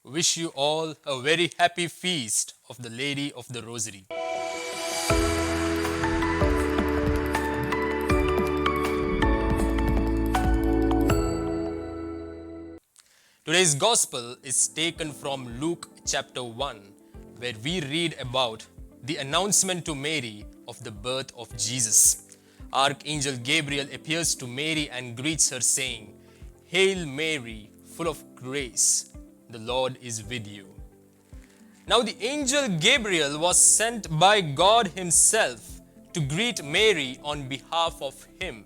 wish you all a very happy feast of the Lady of the Rosary. Today's Gospel is taken from Luke chapter 1, where we read about the announcement to Mary of the birth of Jesus. Archangel Gabriel appears to Mary and greets her, saying, "Hail Mary, full of grace, the Lord is with you." Now, the angel Gabriel was sent by God Himself to greet Mary on behalf of Him.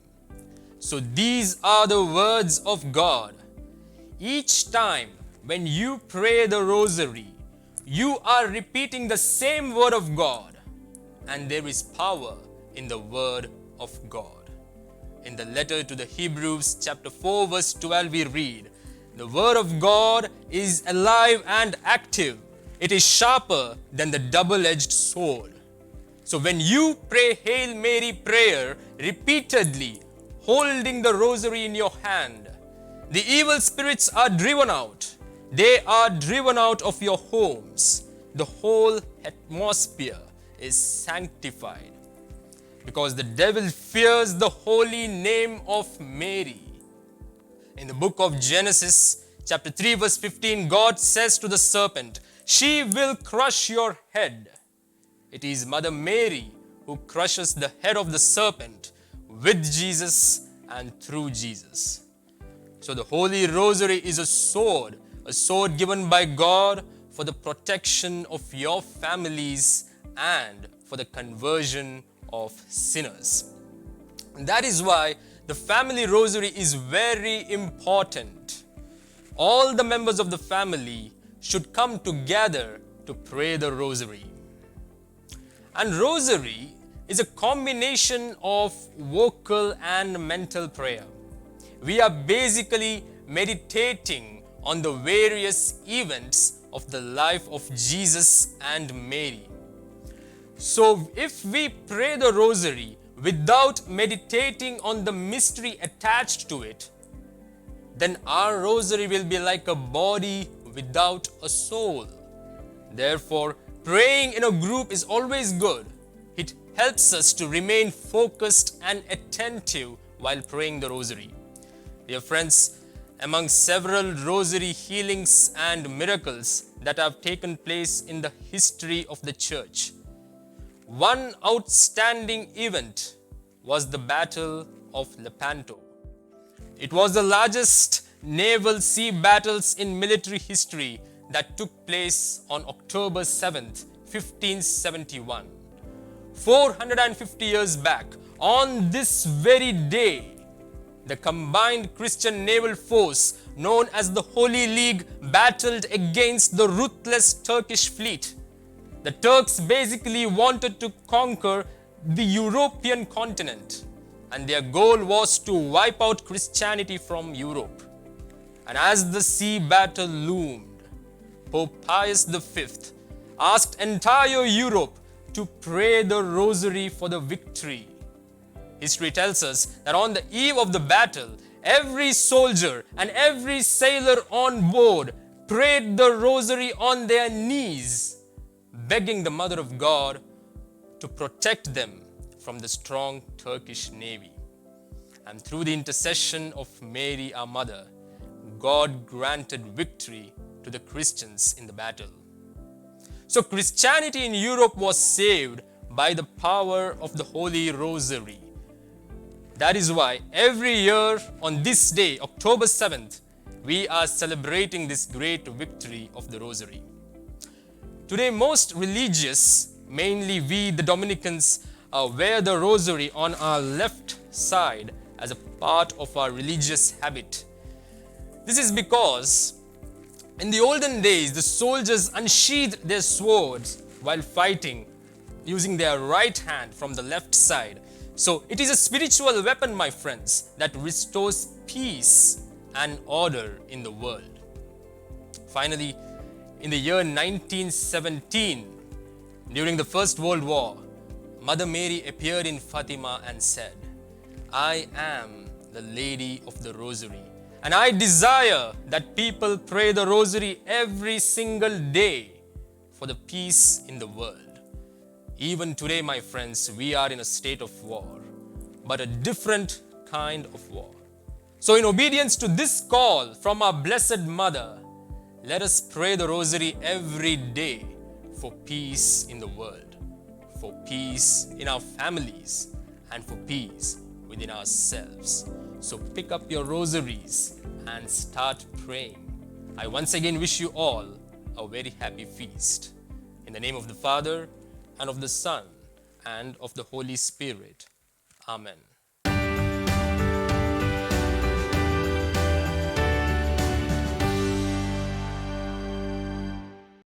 So, these are the words of God. Each time when you pray the rosary, you are repeating the same word of God, and there is power in the word of God. In the letter to the Hebrews chapter 4 verse 12 we read, "The word of God is alive and active. It is sharper than the double-edged sword." So when you pray Hail Mary prayer repeatedly, holding the rosary in your hand, the evil spirits are driven out. They are driven out of your homes. The whole atmosphere is sanctified because the devil fears the holy name of Mary. In the book of Genesis, chapter 3, verse 15, God says to the serpent, "She will crush your head." It is Mother Mary who crushes the head of the serpent with Jesus and through Jesus. So the Holy Rosary is a sword given by God for the protection of your families and for the conversion of sinners. And that is why the family rosary is very important. All the members of the family should come together to pray the rosary. And rosary is a combination of vocal and mental prayer. We are basically meditating on the various events of the life of Jesus and Mary. So if we pray the rosary without meditating on the mystery attached to it, then our rosary will be like a body without a soul. Therefore, praying in a group is always good. It helps us to remain focused and attentive while praying the rosary. Dear friends, among several rosary healings and miracles that have taken place in the history of the church, one outstanding event was the Battle of Lepanto. It was the largest naval sea battles in military history that took place on October 7th, 1571. 450 years back, on this very day, the combined Christian naval force known as the Holy League battled against the ruthless Turkish fleet. The Turks basically wanted to conquer the European continent, and their goal was to wipe out Christianity from Europe. And as the sea battle loomed, Pope Pius V asked entire Europe to pray the rosary for the victory. History tells us that on the eve of the battle, every soldier and every sailor on board prayed the rosary on their knees, begging the Mother of God to protect them from the strong Turkish navy. And through the intercession of Mary, our Mother, God granted victory to the Christians in the battle. So Christianity in Europe was saved by the power of the Holy Rosary. That is why every year on this day, October 7th, we are celebrating this great victory of the Rosary. Today, most religious, mainly we the Dominicans, wear the Rosary on our left side as a part of our religious habit. This is because in the olden days, the soldiers unsheathed their swords while fighting using their right hand from the left side. So it is a spiritual weapon, my friends, that restores peace and order in the world. Finally, in the year 1917, during the First World War, Mother Mary appeared in Fatima and said, "I am the Lady of the Rosary. And I desire that people pray the rosary every single day for the peace in the world. Even today, my friends, we are in a state of war, but a different kind of war. So, in obedience to this call from our Blessed Mother, let us pray the rosary every day for peace in the world, for peace in our families, and for peace within ourselves. So pick up your rosaries and start praying. I once again wish you all a very happy feast. In the name of the Father, and of the Son, and of the Holy Spirit. Amen.